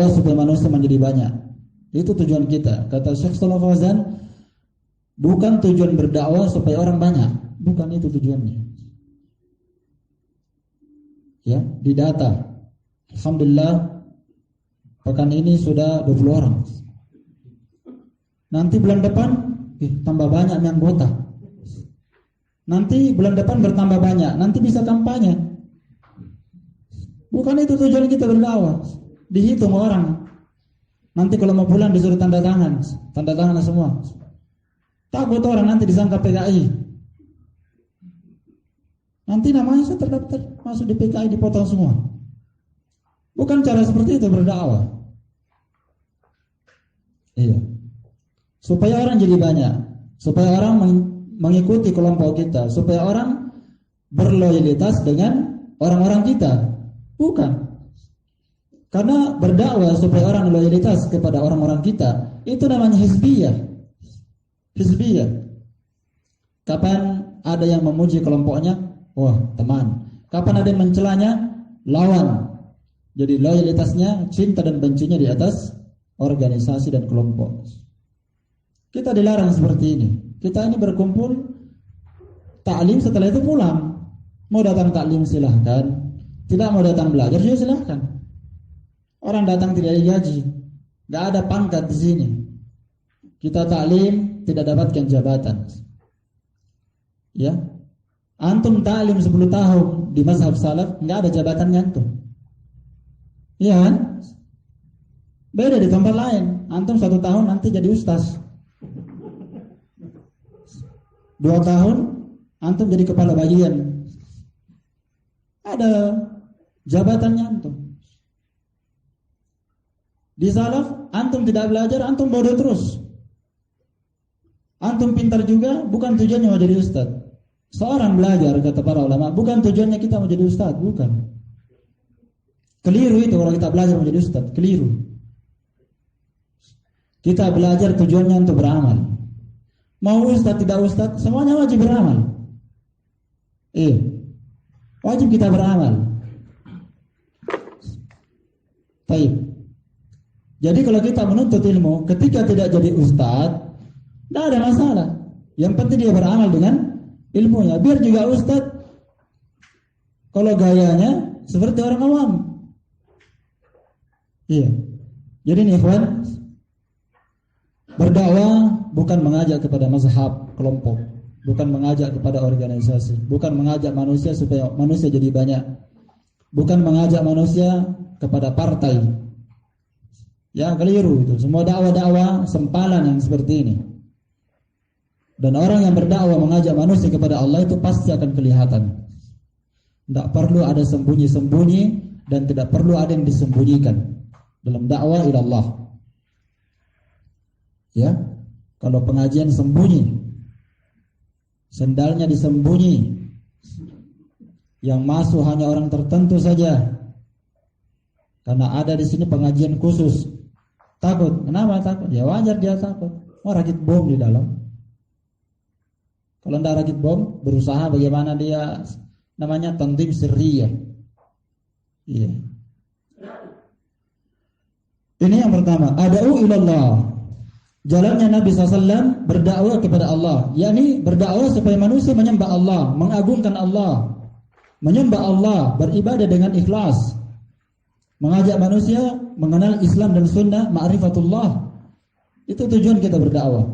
supaya manusia menjadi banyak. Itu tujuan kita. Kata Syekh Shalih Fauzan, bukan tujuan berdakwah supaya orang banyak, bukan itu tujuannya. Ya, di data. Alhamdulillah pekan ini sudah 20 orang. Nanti bulan depan tambah banyak yang anggota. Nanti bulan depan bertambah banyak, nanti bisa kampanye. Bukan itu tujuan kita berdakwah. Dihitung orang. Nanti kalau mau pulang disuruh tanda tangan semua. Takut orang nanti disangka PKI. Nanti namanya saya terdaftar masuk di PKI, dipotong semua. Bukan cara seperti itu berdakwah. Iya. Supaya orang jadi banyak, supaya orang mengikuti kelompok kita, supaya orang berloyalitas dengan orang-orang kita. Bukan. Karena berdakwah supaya orang loyalitas kepada orang-orang kita, itu namanya hizbiyah. Hizbiyah. Kapan ada yang memuji kelompoknya? Wah, teman. Kapan ada yang mencelanya? Lawan. Jadi loyalitasnya, cinta dan bencinya di atas organisasi dan kelompok. Kita dilarang seperti ini. Kita ini berkumpul taklim, setelah itu pulang. Mau datang taklim silahkan, tidak mau datang belajar juga silahkan. Orang datang tidak digaji, nggak ada pangkat di sini. Kita taklim tidak dapatkan jabatan. Ya, antum taklim 10 tahun di mazhab salaf, nggak ada jabatannya antum. Iya kan? Beda di tempat lain. Antum 1 tahun nanti jadi ustaz. 2 tahun antum jadi kepala bagian. Ada jabatannya antum. Di salaf antum tidak belajar, antum bodoh terus. Antum pintar juga, bukan tujuannya mau jadi ustaz. Seorang belajar, kata para ulama, bukan tujuannya kita mau jadi ustaz, bukan. Keliru itu kalau kita belajar menjadi ustaz, keliru. Kita belajar tujuannya untuk beramal. Mau ustaz tidak ustaz, semuanya wajib beramal. Wajib kita beramal. Baik. Jadi kalau kita menuntut ilmu, ketika tidak jadi ustaz, tidak ada masalah. Yang penting dia beramal dengan ilmunya. Biar juga ustaz, kalau gayanya seperti orang awam. Iya. Jadi nih ikhwan, berdakwah bukan mengajak kepada mazhab kelompok, bukan mengajak kepada organisasi, bukan mengajak manusia supaya manusia jadi banyak, bukan mengajak manusia kepada partai. Ya, keliru itu. Semua dakwah-dakwah sempalan yang seperti ini. Dan orang yang berdakwah mengajak manusia kepada Allah itu pasti akan kelihatan. Tidak perlu ada sembunyi-sembunyi dan tidak perlu ada yang disembunyikan dalam dakwah ila Allah. Ya, kalau pengajian sembunyi, sendalnya disembunyi, yang masuk hanya orang tertentu saja, karena ada di sini pengajian khusus. Takut, kenapa takut? Ya wajar dia takut. Mau rakit bom di dalam. Kalau tidak rakit bom, berusaha bagaimana dia namanya tanzim sirriyah. Iya. Ini yang pertama, ad'u ilallah. Jalannya Nabi SAW berdakwah kepada Allah, yakni berdakwah supaya manusia menyembah Allah, mengagungkan Allah, menyembah Allah, beribadah dengan ikhlas, mengajak manusia mengenal Islam dan Sunnah, ma'rifatullah. Itu tujuan kita berdakwah.